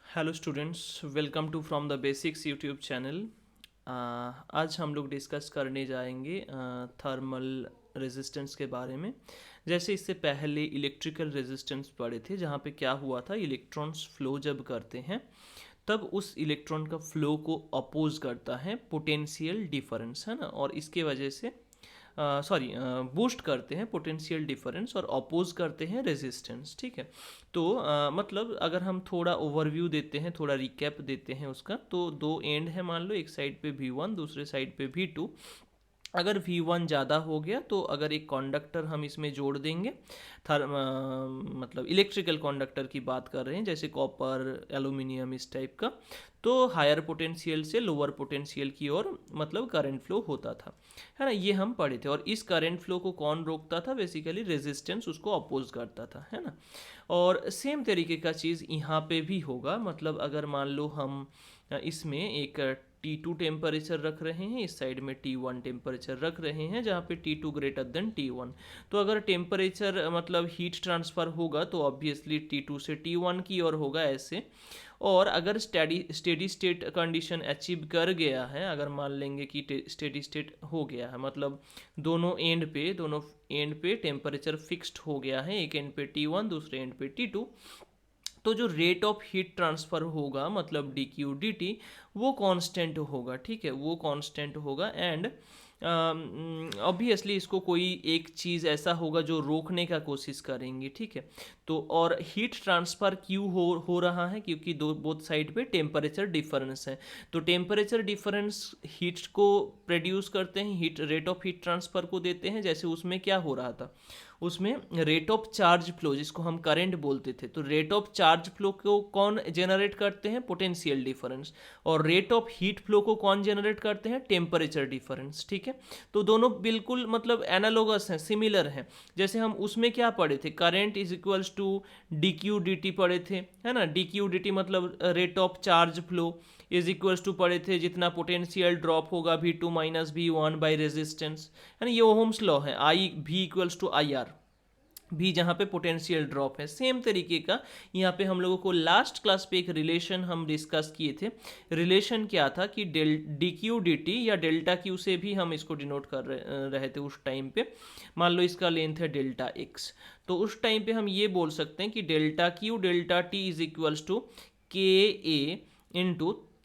Hello students, welcome to from the basics YouTube channel. आज हम लोग डिस्कस करने जाएंगे थर्मल रेजिस्टेंस के बारे में। जैसे इससे पहले इलेक्ट्रिकल रेजिस्टेंस पढ़े थे, जहाँ पे क्या हुआ था, इलेक्ट्रॉन्स फ्लो जब करते हैं तब उस इलेक्ट्रॉन का फ्लो को अपोज करता है पोटेंशियल डिफरेंस, है ना। और इसके वजह से बूस्ट करते हैं पोटेंशियल डिफरेंस और अपोज करते हैं रेजिस्टेंस। ठीक है। तो मतलब अगर हम थोड़ा ओवरव्यू देते हैं, थोड़ा रिकैप देते हैं उसका, तो दो एंड है, मान लो एक साइड पे V1, दूसरे साइड पे V2। अगर V1 ज़्यादा हो गया तो अगर एक कंडक्टर हम इसमें जोड़ देंगे, मतलब इलेक्ट्रिकल कंडक्टर की बात कर रहे हैं, जैसे कॉपर, एलुमिनियम, इस टाइप का, तो हायर पोटेंशियल से लोअर पोटेंशियल की ओर मतलब करंट फ्लो होता था, है ना। ये हम पढ़े थे। और इस करंट फ्लो को कौन रोकता था? बेसिकली रेजिस्टेंस उसको अपोज करता था, है ना। और सेम तरीके का चीज़ यहाँ पे भी होगा। मतलब अगर मान लो हम इसमें एक T2 टेम्परेचर रख रहे हैं, इस साइड में T1 टेम्परेचर रख रहे हैं, जहाँ पे T2 ग्रेटर देन T1। तो अगर टेम्परेचर मतलब हीट ट्रांसफ़र होगा तो ऑब्वियसली T2 से T1 की ओर होगा, ऐसे। और अगर स्टेडी स्टेट कंडीशन अचीव कर गया है, अगर मान लेंगे कि स्टेडी स्टेट हो गया है, मतलब दोनों एंड पे टेम्परेचर फिक्स्ड हो गया है, एक एंड पे T1, दूसरे एंड पे T2, तो जो रेट ऑफ हीट ट्रांसफ़र होगा मतलब dQ/dt, वो कांस्टेंट होगा। ठीक है, वो कांस्टेंट होगा। एंड ऑब्वियसली इसको कोई एक चीज़ ऐसा होगा जो रोकने का कोशिश करेंगे। ठीक है। तो और हीट ट्रांसफ़र क्यों हो रहा है? क्योंकि दो बोथ साइड पे टेम्परेचर डिफरेंस है। तो टेम्परेचर डिफरेंस हीट को प्रोड्यूस करते हैं, heat rate of heat transfer को देते हैं। जैसे उसमें क्या हो रहा था, उसमें रेट ऑफ चार्ज फ्लो, जिसको हम करंट बोलते थे, तो रेट ऑफ चार्ज फ्लो को कौन जनरेट करते हैं? Potential difference. और रेट ऑफ हीट फ्लो को कौन जनरेट करते हैं? Temperature difference. ठीक है। तो दोनों बिल्कुल मतलब एनालोगस हैं, सिमिलर हैं। जैसे हम उसमें क्या पढ़े थे, current is equals to dQ/dt पढ़े थे, है ना। dQ/dt मतलब rate of charge flow is equals to पढ़े थे जितना पोटेंशियल ड्रॉप होगा V2 minus V1 by resistance, है ना। ये ओहम्स लॉ है, I V equals to I R, भी जहाँ पे पोटेंशियल ड्रॉप है। सेम तरीके का यहाँ पे हम लोगों को लास्ट क्लास पे एक रिलेशन हम डिस्कस किए थे। रिलेशन क्या था कि dQ/dt या डेल्टा क्यू से भी हम इसको डिनोट कर रहे थे उस टाइम पे। मान लो इसका लेंथ है डेल्टा x, तो उस टाइम पे हम ये बोल सकते हैं कि delta Q delta T is equals to KA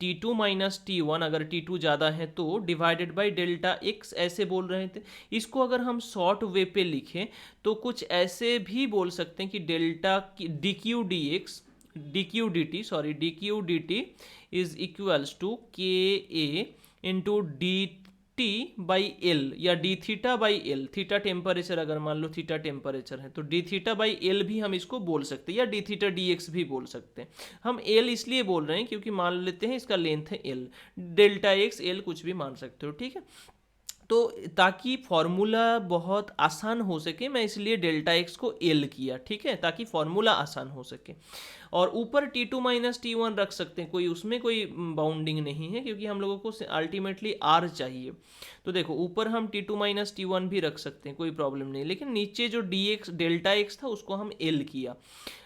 T2 minus T1, अगर T2 ज़्यादा है तो डिवाइडेड बाई डेल्टा x, ऐसे बोल रहे थे। इसको अगर हम शॉर्ट वे पे लिखें तो कुछ ऐसे भी बोल सकते हैं कि delta dQ/dt is equals to KA into T by L या D theta by L. Theta temperature, अगर मान लो थीटा टेम्परेचर है तो डी थीटा बाई एल भी हम इसको बोल सकते हैं, या डी थीटा डी एक्स भी बोल सकते हैं। हम एल इसलिए बोल रहे हैं क्योंकि मान लेते हैं इसका लेंथ है एल, डेल्टा एक्स एल कुछ भी मान सकते हो। ठीक है। तो ताकि फॉर्मूला बहुत आसान हो सके, मैं इसलिए डेल्टा एक्स को एल किया। ठीक है, ताकि फॉर्मूला आसान हो सके। और ऊपर T2 माइनस T1 रख सकते हैं, कोई उसमें कोई बाउंडिंग नहीं है, क्योंकि हम लोगों को अल्टीमेटली R चाहिए। तो देखो ऊपर हम T2 माइनस T1 भी रख सकते हैं, कोई प्रॉब्लम नहीं, लेकिन नीचे जो dx डेल्टा एक्स था उसको हम L किया।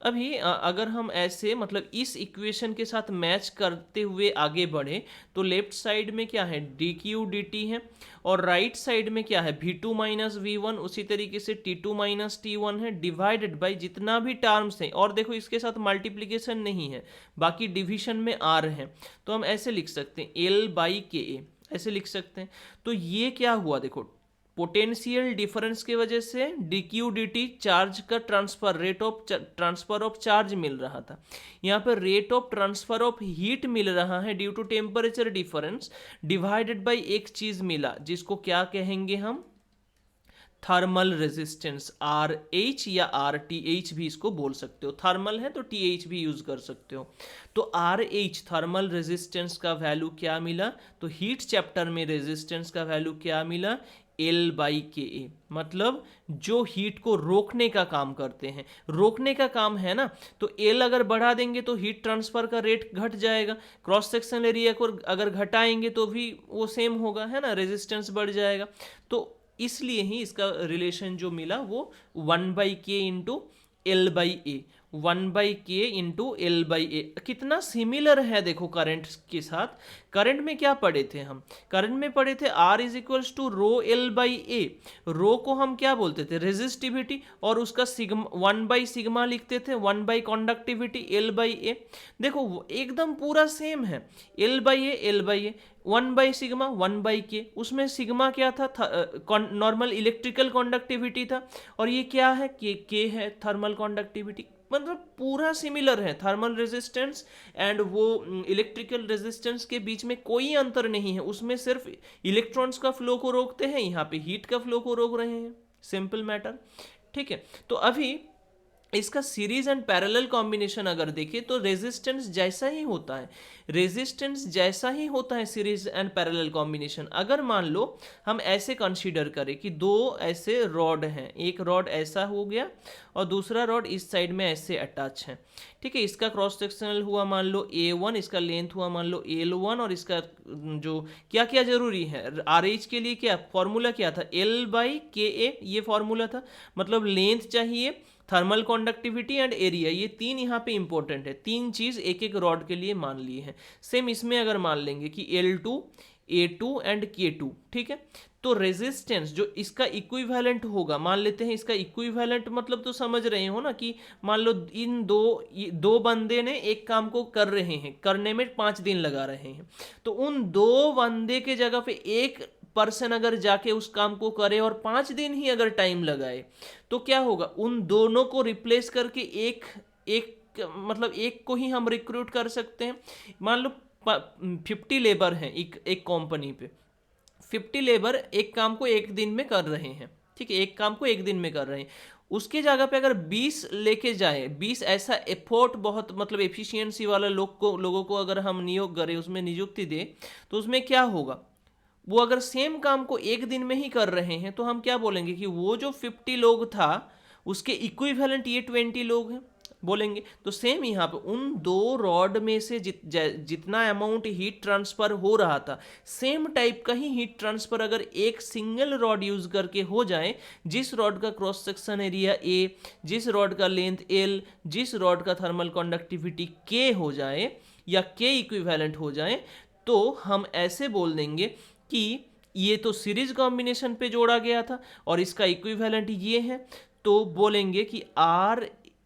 अभी अगर हम ऐसे मतलब इस इक्वेशन के साथ मैच करते हुए आगे बढ़े तो लेफ्ट साइड में क्या है? dQ/dt है, और राइट साइड में क्या है? V2 माइनस V1, उसी तरीके से T2 माइनस T1 है, डिवाइडेड बाई जितना भी टर्म्स है। और देखो इसके साथ मल्टीप्लिकेशन नहीं है, बाकी डिविजन में R है, तो हम ऐसे लिख सकते हैं L/KA, ऐसे लिख सकते हैं। तो ये क्या हुआ, देखो पोटेंशियल डिफरेंस के वजह से dQ/dt चार्ज का transfer, rate of transfer of charge मिल रहा था। यहाँ पर rate of transfer of heat मिल रहा है due to temperature difference, divided by एक चीज मिला जिसको क्या कहेंगे हम? थर्मल रेजिस्टेंस, RH या RTH भी इसको बोल सकते हो। थर्मल है तो TH भी यूज कर सकते हो। तो RH थर्मल रेजिस्टेंस का वैल्यू क्या मिला? तो हीट चैप्टर में रेजिस्टेंस का वैल्यू क्या मिला? L/KA, मतलब जो हीट को रोकने का काम करते हैं, रोकने का काम है ना, तो L अगर बढ़ा देंगे तो हीट ट्रांसफर का रेट घट जाएगा, क्रॉस सेक्शन एरिया को अगर घटाएंगे तो भी वो सेम होगा, है ना, रेजिस्टेंस बढ़ जाएगा। तो इसलिए ही इसका रिलेशन जो मिला वो 1/K into L/A। 1/k into L/A। कितना सिमिलर है देखो करंट के साथ। करंट में क्या पढ़े थे हम? करंट में पढ़े थे R is equals to rho L/A। Rho को हम क्या बोलते थे? रेजिस्टिविटी, और उसका सिग्मा 1/सिग्मा लिखते थे, 1/कंडक्टिविटी L/A। देखो एकदम पूरा सेम है, L/A 1/सिग्मा 1/k। उसमें सिग्मा क्या था? नॉर्मल इलेक्ट्रिकल कंडक्टिविटी था, और ये क्या है? के है थर्मल कंडक्टिविटी। मतलब पूरा सिमिलर है। थर्मल रेजिस्टेंस एंड वो इलेक्ट्रिकल रेजिस्टेंस के बीच में कोई अंतर नहीं है। उसमें सिर्फ इलेक्ट्रॉन्स का फ्लो को रोकते हैं, यहाँ पे हीट का फ्लो को रोक रहे हैं। सिंपल मैटर, ठीक है। तो अभी इसका सीरीज एंड पैरेलल कॉम्बिनेशन अगर देखें तो रेजिस्टेंस जैसा ही होता है, रेजिस्टेंस जैसा ही होता है सीरीज एंड पैरेलल कॉम्बिनेशन। अगर मान लो हम ऐसे कंसीडर करें कि दो ऐसे रॉड हैं, एक रॉड ऐसा हो गया और दूसरा रॉड इस साइड में ऐसे अटैच है, ठीक है। इसका क्रॉस सेक्शनल हुआ मान लो A1, इसका लेंथ हुआ मान लो L1, और इसका जो क्या क्या जरूरी है RH के लिए, क्या फॉर्मूला क्या था? L/KA, ये फॉर्मूला था। मतलब लेंथ चाहिए, थर्मल कंडक्टिविटी एंड एरिया, ये तीन यहाँ पे इंपॉर्टेंट है। तीन चीज एक एक रॉड के लिए मान ली है। सेम इसमें अगर मान लेंगे कि L2, A2 एंड K2, ठीक है। तो रेजिस्टेंस जो इसका इक्विवेलेंट होगा, मान लेते हैं इसका इक्विवेलेंट, मतलब तो समझ रहे हो ना कि मान लो इन दो बंदे ने एक काम को कर रहे हैं, करने में 5 दिन लगा रहे हैं। तो उन दो बंदे के जगह पे एक पर्सन अगर जाके उस काम को करे और 5 दिन ही अगर टाइम लगाए, तो क्या होगा? उन दोनों को रिप्लेस करके एक एक मतलब एक को ही हम रिक्रूट कर सकते हैं। मान लो 50 लेबर हैं एक कंपनी पे, 50 लेबर एक काम को एक दिन में कर रहे हैं, ठीक है। एक काम को एक दिन में कर रहे हैं। उसके जगह पे अगर 20 लेके जाए, 20 ऐसा एफर्ट, बहुत मतलब एफिशिएंसी वाला लोगों को अगर हम नियोग करें, उसमें नियुक्ति दे, तो उसमें क्या होगा? वो अगर सेम काम को एक दिन में ही कर रहे हैं, तो हम क्या बोलेंगे कि वो जो 50 लोग था उसके इक्विवेलेंट ये 20 लोग हैं बोलेंगे। तो सेम यहाँ पे उन दो रॉड में से जितना अमाउंट हीट ट्रांसफर हो रहा था, सेम टाइप का ही हीट ट्रांसफर अगर एक सिंगल रॉड यूज करके हो जाए, जिस रॉड का क्रॉस सेक्शन एरिया A, जिस रॉड का लेंथ L, जिस रॉड का थर्मल कंडक्टिविटी K हो जाए या K इक्विवेलेंट हो जाए, तो हम ऐसे बोल देंगे कि ये तो सीरीज कॉम्बिनेशन पे जोड़ा गया था और इसका इक्विवेलेंट ये है। तो बोलेंगे कि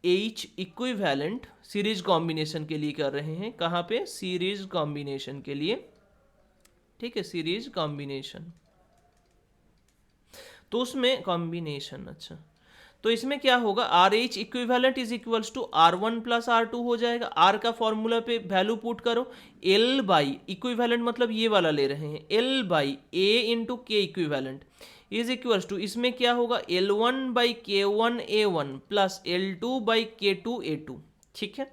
RH इक्विवेलेंट सीरीज कॉम्बिनेशन के लिए कर रहे हैं। कहाँ पे? सीरीज कॉम्बिनेशन के लिए, ठीक है, सीरीज कॉम्बिनेशन। तो उसमें कॉम्बिनेशन, अच्छा, तो इसमें क्या होगा? RH equivalent is equals to R1 plus R2 हो जाएगा। R का फॉर्मूला पे वैल्यू पुट करो, L/ इक्विवेलेंट मतलब ये वाला ले रहे हैं, L/A into K equivalent is equals to, इसमें क्या होगा? L1/K1A1 प्लस L2/K2A2, ठीक है।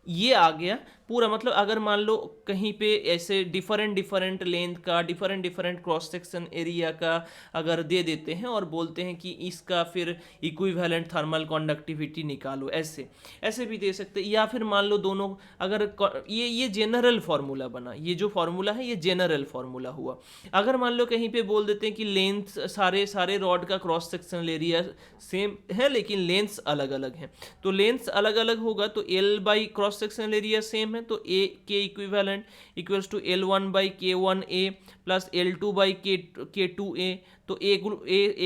ये आ गया पूरा। मतलब अगर मान लो कहीं पे ऐसे डिफरेंट लेंथ का, डिफरेंट क्रॉस सेक्शन एरिया का अगर दे देते हैं और बोलते हैं कि इसका फिर इक्विवेलेंट थर्मल कंडक्टिविटी निकालो, ऐसे ऐसे भी दे सकते हैं। या फिर मान लो दोनों अगर ये जनरल फार्मूला बना, ये जो फार्मूला है ये जनरल फार्मूला हुआ। अगर मान लो कहीं पे बोल देते हैं कि लेंथ सारे रॉड का क्रॉस सेक्शनल एरिया सेम है लेकिन लेंथ्स अलग अलग हैं, तो लेंथ्स अलग अलग होगा तो L/ cross sectional area same है, तो A K equivalent equals to L1/K1A plus L2/K2A। तो A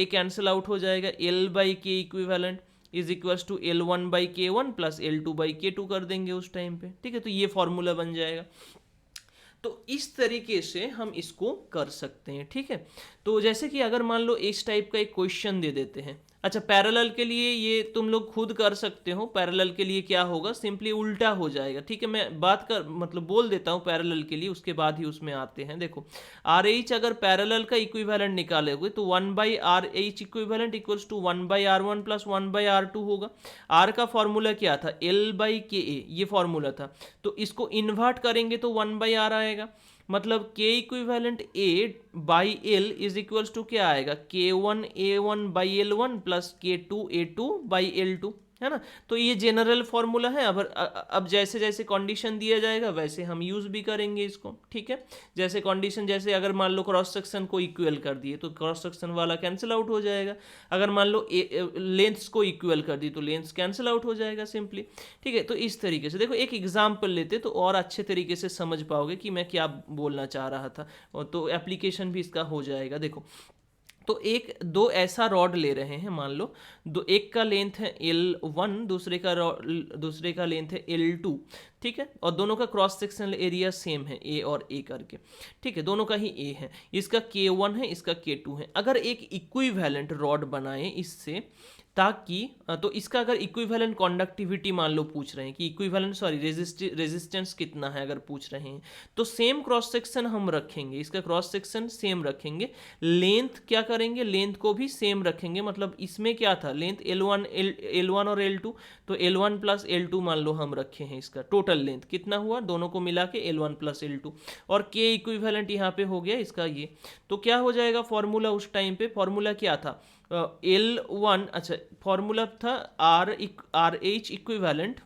कैंसिल आउट हो जाएगा, L/K equivalent is equals to L1/K1 plus L2/K2 कर देंगे उस टाइम पे, ठीक है। तो ये फॉर्मूला बन जाएगा। तो इस तरीके से हम इसको कर सकते हैं, ठीक है। तो जैसे कि अगर मान लो इस टाइप का एक क्वेश्चन दे देते हैं, अच्छा पैरेलल के लिए ये तुम लोग खुद कर सकते हो। पैरेलल के लिए क्या होगा? सिंपली उल्टा हो जाएगा, ठीक है। मैं बात कर मतलब बोल देता हूँ पैरेलल के लिए, उसके बाद ही उसमें आते हैं। देखो RH अगर पैरेलल का इक्विवेलेंट निकालोगे तो 1/RH equivalent equals to 1/R1 plus 1/R2 होगा। R का फॉर्मूला क्या था? L/KA, ये फॉर्मूला था। तो इसको इन्वर्ट करेंगे तो 1/R आएगा। मतलब K equivalent A/L is equals to क्या आएगा? K1A1/L1 प्लस K2A2/L2, है ना। तो ये जनरल फॉर्मूला है। अब जैसे जैसे कंडीशन दिया जाएगा वैसे हम यूज़ भी करेंगे इसको, ठीक है। जैसे कंडीशन, जैसे अगर मान लो क्रॉस सेक्शन को इक्वल कर दिए तो क्रॉस सेक्शन वाला कैंसिल आउट हो जाएगा। अगर मान लो लेंथ्स को इक्वल कर दी तो लेंथ्स कैंसिल आउट हो जाएगा सिंपली, ठीक है। तो इस तरीके से देखो, एक एग्जाम्पल लेते तो और अच्छे तरीके से समझ पाओगे कि मैं क्या बोलना चाह रहा था, और तो एप्लीकेशन भी इसका हो जाएगा। देखो, तो एक दो ऐसा रॉड ले रहे हैं, मान लो दो, एक का लेंथ है L1, दूसरे का लेंथ है L2, ठीक है। और दोनों का क्रॉस सेक्शनल एरिया सेम है, A और A करके, ठीक है। दोनों का ही A है, इसका K1 है, इसका K2 है। अगर एक इक्विवेलेंट रॉड बनाए इससे, ताकि तो इसका अगर इक्विवेलेंट कंडक्टिविटी मान लो पूछ रहे हैं कि इक्विवेलेंट रेजिस्टेंस कितना है, अगर पूछ रहे हैं तो सेम क्रॉस सेक्शन हम रखेंगे, इसका क्रॉस सेक्शन सेम रखेंगे। लेंथ क्या करेंगे, लेंथ को भी सेम रखेंगे। मतलब इसमें क्या था, लेंथ L1 और L2, तो L1 प्लस L2 मान लो हम रखे हैं। इसका टोटल लेंथ कितना हुआ, दोनों को मिला के L1 प्लस L2, और K इक्विवेलेंट यहाँ पे हो गया इसका ये। तो क्या हो जाएगा फॉर्मूला, उस टाइम पे फॉर्मूला क्या था, L1, अच्छा फॉर्मूला था RH equivalent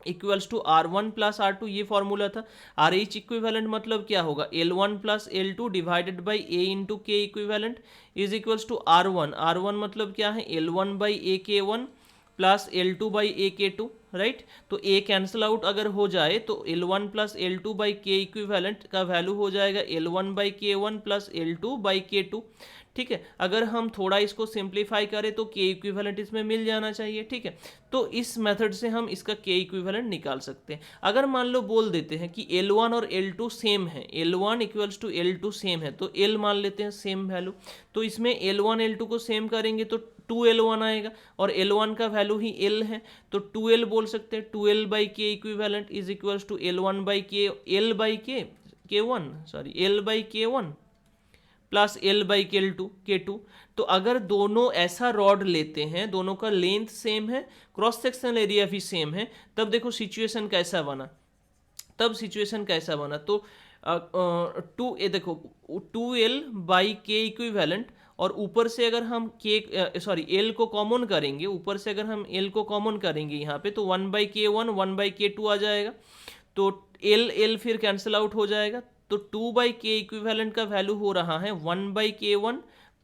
equals to R1 plus R2, ये फॉर्मूला था। RH इक्विवेलेंट मतलब क्या होगा, L1 plus L2 divided by A into K equivalent is equals to R1 मतलब क्या है, L1 by A K1 plus L2 by A K2, right. तो A cancel out अगर हो जाए तो L1 plus L2 by K equivalent का value हो जाएगा L1 by K1 plus L2 by K2, ठीक है। अगर हम थोड़ा इसको सिंप्लीफाई करें तो K इक्विवेलेंट इसमें मिल जाना चाहिए, ठीक है। तो इस मेथड से हम इसका K इक्विवेलेंट निकाल सकते हैं। अगर मान लो बोल देते हैं कि L1 और L2 सेम है, L1 equals to L2 same है, तो L मान लेते हैं सेम वैल्यू। तो इसमें L1 L2 को सेम करेंगे तो 2L1 आएगा, और L1 का वैल्यू ही L है, तो 2L बोल सकते हैं। 2L by K equivalent is equals to L1 by K, L by K1, sorry L by K1 plus L by K2। तो अगर दोनों ऐसा रॉड लेते हैं, दोनों का लेंथ सेम है, क्रॉस सेक्शनल एरिया भी सेम है, तब देखो सिचुएशन कैसा बना, तो देखो 2L बाई K इक्विवेलेंट, और ऊपर से अगर हम L को कॉमन करेंगे, ऊपर से अगर हम L को कॉमन करेंगे यहाँ पे, तो 1 बाई K1 1 बाई K2 आ जाएगा। तो L फिर कैंसिल आउट हो जाएगा, तो 2 बाई के इक्विवेलेंट का वैल्यू हो रहा है 1 by K1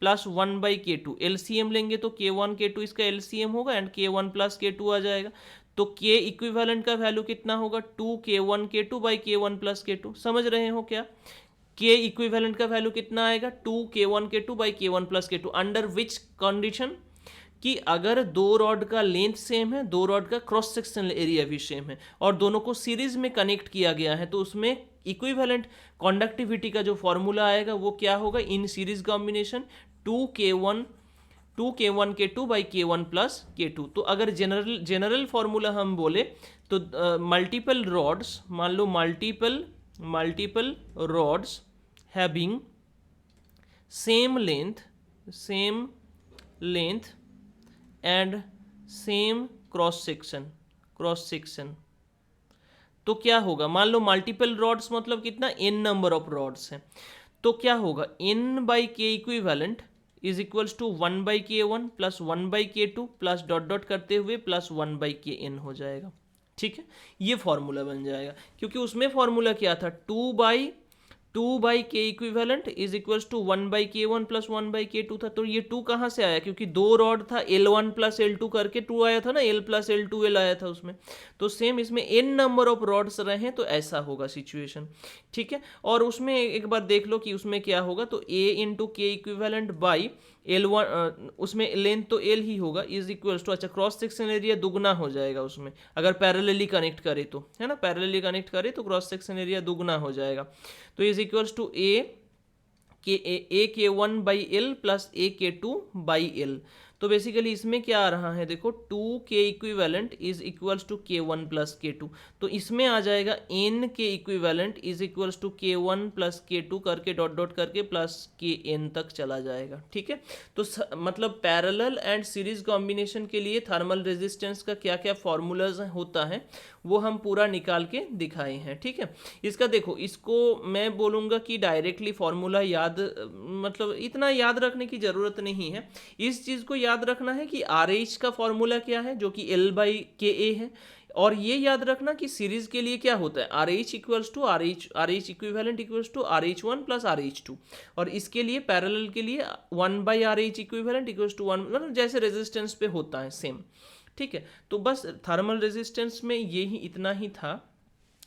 plus 1 by K2। LCM लेंगे तो K1 K2 इसका एलसीएम होगा, एंड K1 प्लस K2 आ जाएगा। तो K इक्विवेलेंट का वैल्यू कितना होगा, 2K1 K2 by K1 plus K2। समझ रहे हो क्या, K इक्विवेलेंट का वैल्यू कितना आएगा, 2K1 K2 by K1 plus K2, under which condition, कि अगर दो रॉड का लेंथ सेम है, दो रॉड का क्रॉस सेक्शनल एरिया भी सेम है, और दोनों को सीरीज में कनेक्ट किया गया है, तो उसमें इक्विवेलेंट कंडक्टिविटी का जो फॉर्मूला आएगा वो क्या होगा, in series combination 2K1 K2 by K1 plus K2। तो अगर जनरल फॉर्मूला हम बोले तो मल्टीपल रॉड्स, मान लो multiple rods having same length and same cross section, तो क्या होगा, मान लो मल्टीपल रॉड्स मतलब कितना, n नंबर ऑफ रॉड्स हैं, तो क्या होगा, n by K equivalent is equals to 1 by K1 plus 1 by K2 plus dot dot करते हुए प्लस 1 बाई Kn हो जाएगा, ठीक है। ये फॉर्मूला बन जाएगा, क्योंकि उसमें फॉर्मूला क्या था, 2 by K equivalent is equals to 1 by K1 plus 1 by K2 था। तो ये 2 कहाँ से आया, क्योंकि दो रॉड था, L1 प्लस L2 करके 2 आया था ना, L प्लस L2L आया था उसमें। तो सेम इसमें n नंबर ऑफ रॉड्स रहे तो ऐसा होगा सिचुएशन, ठीक है। और उसमें एक बार देख लो कि उसमें क्या होगा, तो A इंटू के इक्विवेलेंट बाई L1, उसमें लेंथ तो L ही होगा, इज इक्वल्स टू, अच्छा क्रॉस सेक्शन एरिया दुगना हो जाएगा उसमें, अगर पैरेलली कनेक्ट करे तो, है ना, पैरेलली कनेक्ट करे तो क्रॉस सेक्शन एरिया दुगना हो जाएगा। तो is equals to A K1 by L plus A K2 by L। तो बेसिकली इसमें क्या आ रहा है, देखो 2K equivalent is equals to K1 plus K2, तो इसमें आ जाएगा N K equivalent is equals to K1 plus K2 करके डॉट डॉट करके प्लस Kn तक चला जाएगा, ठीक है। तो मतलब पैरेलल एंड सीरीज कॉम्बिनेशन के लिए थर्मल रेजिस्टेंस का क्या क्या फॉर्मूलाज होता है वो हम पूरा निकाल के दिखाए हैं, ठीक है। इसका देखो, इसको मैं बोलूँगा कि डायरेक्टली फॉर्मूला याद, मतलब इतना याद रखने की ज़रूरत नहीं है। इस चीज़ को याद रखना है कि आर एच का फॉर्मूला क्या है, जो कि एल बाई के ए है। और ये याद रखना कि सीरीज के लिए क्या होता है, R H equals to R H equivalent equals to R H one plus R H two. और इसके लिए पैरेलल के लिए 1/RH इक्विवेलेंट इक्वल्स टू 1, मतलब जैसे रेजिस्टेंस पे होता है सेम। ठीक है, तो बस थर्मल रेजिस्टेंस में ये ही इतना ही था।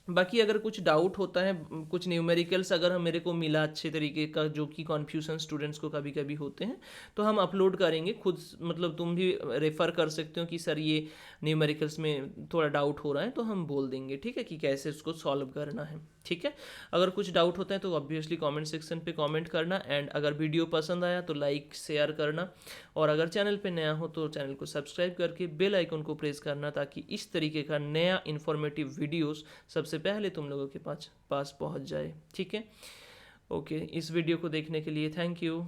बाकी अगर कुछ डाउट होता है, कुछ न्यूमेरिकल्स अगर मेरे को मिला अच्छे तरीके का, जो कि कन्फ्यूजन स्टूडेंट्स को कभी कभी होते हैं, तो हम अपलोड करेंगे खुद। मतलब तुम भी रेफ़र कर सकते हो कि सर ये न्यूमेरिकल्स में थोड़ा डाउट हो रहा है, तो हम बोल देंगे, ठीक है, कि कैसे उसको सॉल्व करना है। ठीक है, अगर कुछ डाउट होता है तो ऑब्वियसली कमेंट सेक्शन पे कमेंट करना। एंड अगर वीडियो पसंद आया तो लाइक शेयर करना, और अगर चैनल पे नया हो तो चैनल को सब्सक्राइब करके बेल आइकन को प्रेस करना, ताकि इस तरीके का नया इन्फॉर्मेटिव वीडियोस सबसे पहले तुम लोगों के पास पहुंच जाए। ठीक है, ओके, इस वीडियो को देखने के लिए थैंक यू।